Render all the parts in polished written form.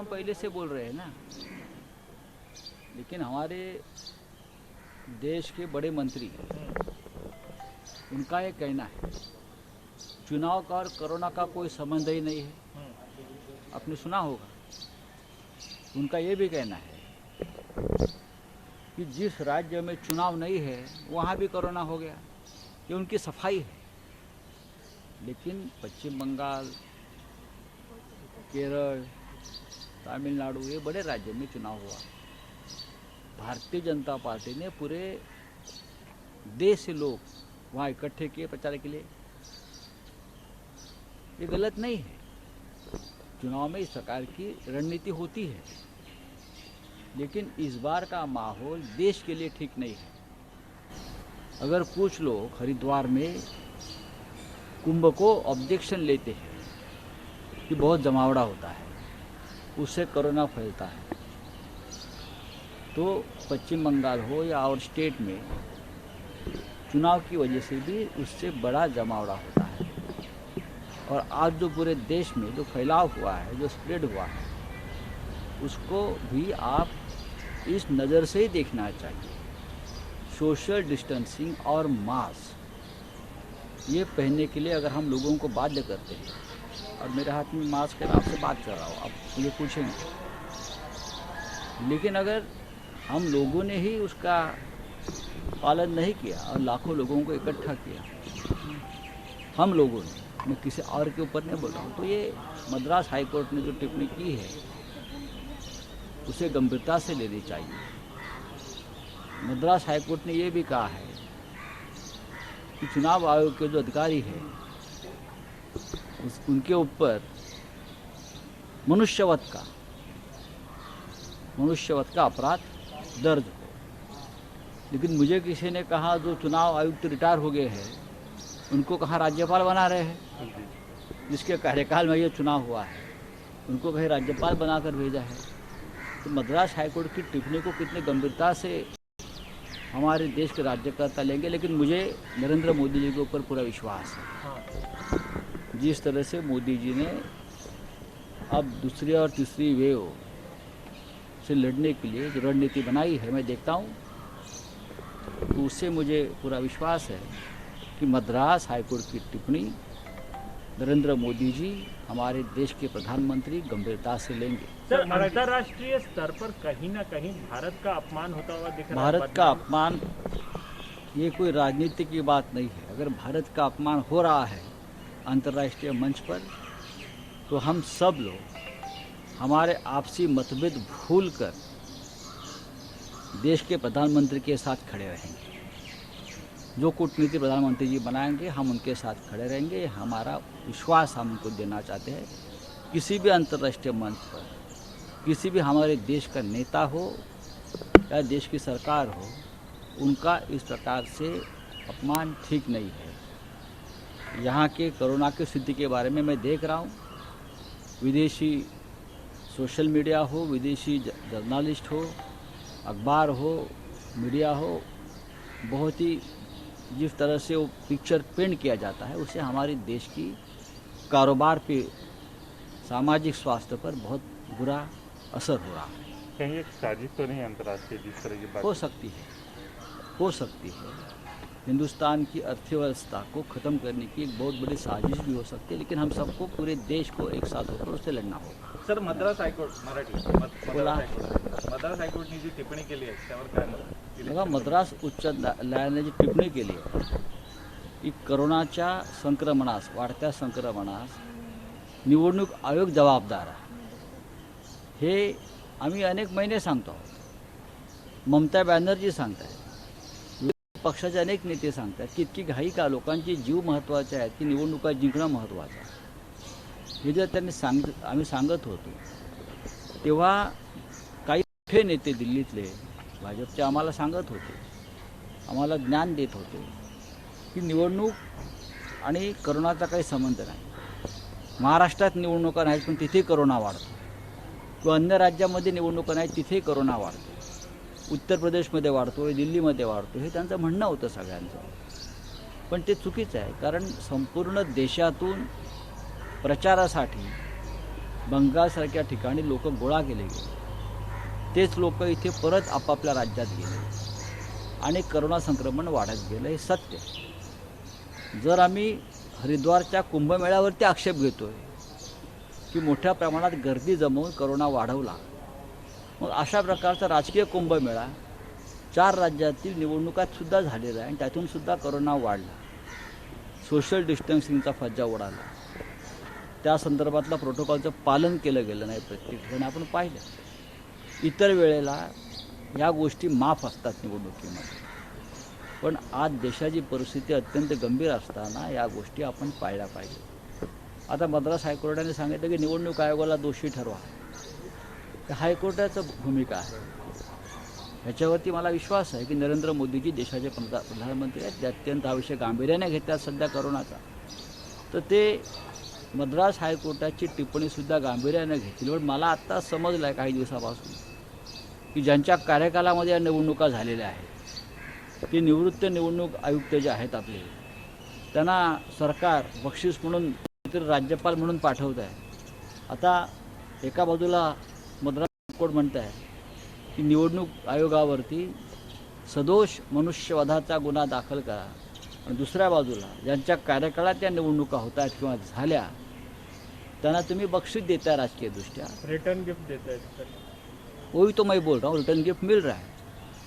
हम पहले से बोल रहे हैं ना, लेकिन हमारे देश के बड़े मंत्री उनका ये कहना है चुनाव का और कोरोना का कोई संबंध ही नहीं है। आपने सुना होगा, उनका ये भी कहना है कि जिस राज्य में चुनाव नहीं है वहाँ भी कोरोना हो गया, ये उनकी सफाई है। लेकिन पश्चिम बंगाल, केरल, तमिलनाडु, ये बड़े राज्यों में चुनाव हुआ। भारतीय जनता पार्टी ने पूरे देश से लोग वहाँ इकट्ठे किए प्रचार के लिए। ये गलत नहीं है, चुनाव में इस प्रकार की रणनीति होती है, लेकिन इस बार का माहौल देश के लिए ठीक नहीं है। अगर कुछ लोग हरिद्वार में कुंभ को ऑब्जेक्शन लेते हैं कि बहुत जमावड़ा होता है, उससे कोरोना फैलता है, तो पश्चिम बंगाल हो या और स्टेट में चुनाव की वजह से भी उससे बड़ा जमावड़ा होता है। और आज जो पूरे देश में जो फैलाव हुआ है, जो स्प्रेड हुआ है, उसको भी आप इस नज़र से ही देखना चाहिए। सोशल डिस्टेंसिंग और मास्क ये पहनने के लिए अगर हम लोगों को बाध्य करते हैं, और मेरे हाथ में मास्क है, आपसे बात कर रहा हूँ, आप मुझे पूछेंगे, लेकिन अगर हम लोगों ने ही उसका पालन नहीं किया और लाखों लोगों को इकट्ठा किया, हम लोगों ने, मैं किसी और के ऊपर नहीं बोल रहा हूँ, तो ये मद्रास हाईकोर्ट ने जो टिप्पणी की है उसे गंभीरता से लेनी चाहिए। मद्रास हाईकोर्ट ने ये भी कहा है कि चुनाव आयोग के जो अधिकारी हैं उनके ऊपर मनुष्यवध का अपराध दर्ज हो। लेकिन मुझे किसी ने कहा जो चुनाव आयुक्त रिटायर हो गए हैं उनको कहाँ राज्यपाल बना रहे हैं, जिसके कार्यकाल में ये चुनाव हुआ है, उनको कहीं राज्यपाल बनाकर भेजा है। तो मद्रास हाईकोर्ट की टिप्पणी को कितनी गंभीरता से हमारे देश के राज्यकर्ता लेंगे। लेकिन मुझे नरेंद्र मोदी जी के ऊपर पूरा विश्वास है। जिस तरह से मोदी जी ने अब दूसरी और तीसरी वेव से लड़ने के लिए जो रणनीति बनाई है, मैं देखता हूँ, तो उससे मुझे पूरा विश्वास है कि मद्रास हाईकोर्ट की टिप्पणी नरेंद्र मोदी जी, हमारे देश के प्रधानमंत्री, गंभीरता से लेंगे। सर, अंतर्राष्ट्रीय स्तर पर कहीं ना कहीं भारत का अपमान होता हुआ दिख रहा है। भारत का अपमान ये कोई राजनीति की बात नहीं है। अगर भारत का अपमान हो रहा है अंतर्राष्ट्रीय मंच पर, तो हम सब लोग हमारे आपसी मतभेद भूलकर देश के प्रधानमंत्री के साथ खड़े रहेंगे। जो कूटनीति प्रधानमंत्री जी बनाएंगे हम उनके साथ खड़े रहेंगे। ये हमारा विश्वास हम उनको देना चाहते हैं। किसी भी अंतर्राष्ट्रीय मंच पर किसी भी हमारे देश का नेता हो या देश की सरकार हो, उनका इस प्रकार से अपमान ठीक नहीं है। यहाँ के कोरोना की स्थिति के बारे में मैं देख रहा हूँ, विदेशी सोशल मीडिया हो, विदेशी जर्नलिस्ट हो, अखबार हो, मीडिया हो, बहुत ही जिस तरह से वो पिक्चर पेंट किया जाता है, उससे हमारे देश की कारोबार पे, सामाजिक स्वास्थ्य पर बहुत बुरा असर हो रहा है। कहीं एक साजिश तो नहीं अंतर्राष्ट्रीय जिस तरह की बात हो सकती है। हिंदुस्तान की अर्थव्यवस्था को ख़त्म करने की एक बहुत बड़ी साजिश भी हो सकती है, लेकिन हम सबको, पूरे देश को एक साथ होकर उससे लढना होगा। सर, मद्रास हायकोर्ट मद्रास हायकोर्टने जी टिप्पणी केली आहे त्यावर काय मत? बघा, मद्रास उच्च न्यायालयाने जी टिप्पणी केली आहे की कोरोनाच्या संक्रमणास, वाढत्या संक्रमणास निवडणूक आयोग जबाबदार आहे, हे आम्ही अनेक महिने सांगतो आहोत। ममता बॅनर्जी सांगतायत, पक्षाचे अनेक नेते सांगतात की इतकी घाई का, लोकांचे जीव महत्त्वाचे आहेत की निवडणुका जिंकणं महत्त्वाचं आहे। हे जर त्यांनी आम्ही सांगत होतो, तेव्हा काही मोठे नेते दिल्लीतले भाजपचे आम्हाला सांगत होते, आम्हाला ज्ञान देत होते की निवडणूक आणि कोरोनाचा काही संबंध नाही। महाराष्ट्रात निवडणुका नाहीत पण तिथे कोरोना वाढतो, किंवा अन्य राज्यामध्ये निवडणुका नाहीत तिथे कोरोना वाढतो, उत्तर प्रदेशमध्ये वाढतोय, दिल्लीमध्ये वाढतो, हे त्यांचं म्हणणं होतं सगळ्यांचं। पण ते चुकीचं आहे, कारण संपूर्ण देशातून प्रचारासाठी बंगालसारख्या ठिकाणी लोक गोळा केले गेले. तेच लोक इथे परत आपापल्या राज्यात गेले आणि करोना संक्रमण वाढत गेलं, हे सत्य. जर आम्ही हरिद्वारच्या कुंभमेळ्यावरती आक्षेप घेतोय की मोठ्या प्रमाणात गर्दी जमवून करोना वाढवला, मग अशा प्रकारचा राजकीय कुंभमेळा 4 राज्यातील निवडणुकात सुद्धा झालेला आहे आणि त्यातून सुद्धा करोना वाढला. सोशल डिस्टन्सिंगचा फज्जा उडाला, त्या संदर्भातलं प्रोटोकॉलचं पालन केलं गेलं नाही प्रत्येक ठिकाणी आपण पाहिलं. इतर वेळेला या गोष्टी माफ असतात निवडणुकीमध्ये, पण आज देशाची परिस्थिती अत्यंत गंभीर असताना या गोष्टी आपण पाळल्या पाहिजे. आता मद्रास हायकोर्टाने सांगितलं की निवडणूक आयोगाला दोषी ठरवा. हायकोर्टाचं भूमिका आहे, ह्याच्यावरती मला विश्वास आहे की नरेंद्र मोदीजी देशाचे प्रधानमंत्री आहेत, ते अत्यंत हा विषय गांभीर्याने घेतात सध्या करोनाचा. तर ते मद्रास हायकोर्टाची टिप्पणीसुद्धा गांभीर्याने घेतील. पण मला आत्ता समजलं आहे काही दिवसापासून की ज्यांच्या कार्यकालामध्ये या निवडणुका झालेल्या आहेत, ते निवृत्त निवडणूक आयुक्त जे आहेत आपले, त्यांना सरकार बक्षीस म्हणून राज्यपाल म्हणून पाठवत आहे. आता एका बाजूला मद्रास हायकोर्ट म्हणत आहे की निवडणूक आयोगावरती सदोष मनुष्यवधाचा गुन्हा दाखल करा, आणि दुसऱ्या बाजूला ज्यांच्या कार्यकाळात त्या निवडणुका होत आहेत किंवा झाल्या त्यांना तुम्ही बक्षीस देताय राजकीयदृष्ट्या. रिटर्न गिफ्ट देते हैं सर. वही तो मैं बोल रहा हूँ, रिटर्न गिफ्ट मिल रहा है,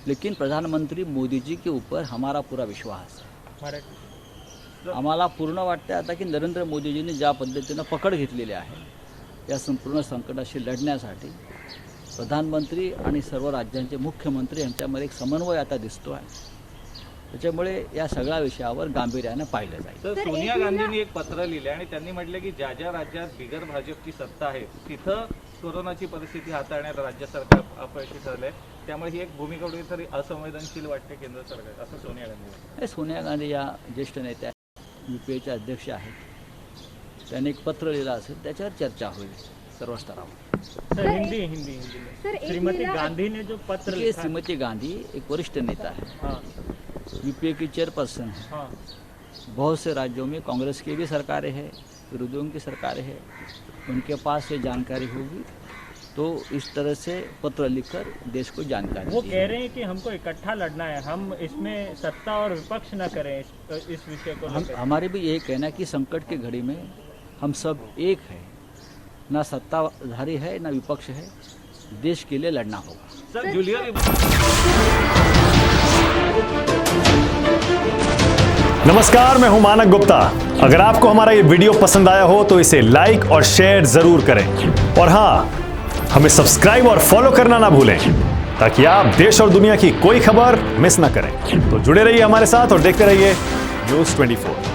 लेकिन प्रधानमंत्री मोदी जी के ऊपर हमारा पूरा विश्वास है. आम्हाला पूर्ण वाटतं आता की नरेंद्र मोदीजींनी ज्या पद्धतीनं पकड घेतलेली आहे या संपूर्ण संकटाशी लढण्यासाठी, प्रधानमंत्री आणि सर्व राज्यांचे मुख्यमंत्री यांच्यामध्ये एक समन्वय आता दिसतो आहे. त्याच्यामुळे या सगळ्या विषयावर गांभीर्यानं पाहिलं जाईल. तर सोनिया गांधींनी एक पत्र लिहिले आणि त्यांनी म्हटलं की ज्या ज्या राज्यात बिगर भाजपची सत्ता आहे तिथं कोरोनाची परिस्थिती हाताळण्यात राज्य सरकार अपयशी ठरले, त्यामुळे ही एक भूमिका कुठेतरी असंवेदनशील वाटते केंद्र सरकार, असं सोनिया गांधी. सोनिया गांधी या ज्येष्ठ नेत्या UPAच्या अध्यक्ष आहेत, त्यांनी एक पत्र लिहिलं असेल, त्याच्यावर चर्चा होईल सर्व स्तरावर. सर हिंदी में. श्रीमती गांधी ने जो पत्र ये लिखा, श्रीमती गांधी एक वरिष्ठ नेता है, हाँ UPA की चेयरपर्सन है. हाँ बहुत से राज्यों में कांग्रेस की भी सरकारें हैं, विरोधियों की सरकारें हैं, उनके पास ये जानकारी होगी तो इस तरह से पत्र लिखकर देश को जानकारी वो दी. कह रहे हैं कि हमको इकट्ठा लड़ना है, हम इसमें सत्ता और विपक्ष न करें इस विषय को लेकर. हमारे भी यही कहना है कि संकट की घड़ी में हम सब एक हैं, ना सत्ताधारी है ना विपक्ष है, देश के लिए लड़ना होगा. सर जुलिया नमस्कार, मैं हूं मानक गुप्ता. अगर आपको हमारा ये वीडियो पसंद आया हो तो इसे लाइक और शेयर जरूर करें, और हाँ, हमें सब्सक्राइब और फॉलो करना ना भूलें ताकि आप देश और दुनिया की कोई खबर मिस ना करें. तो जुड़े रहिए हमारे साथ और देखते रहिए News 24.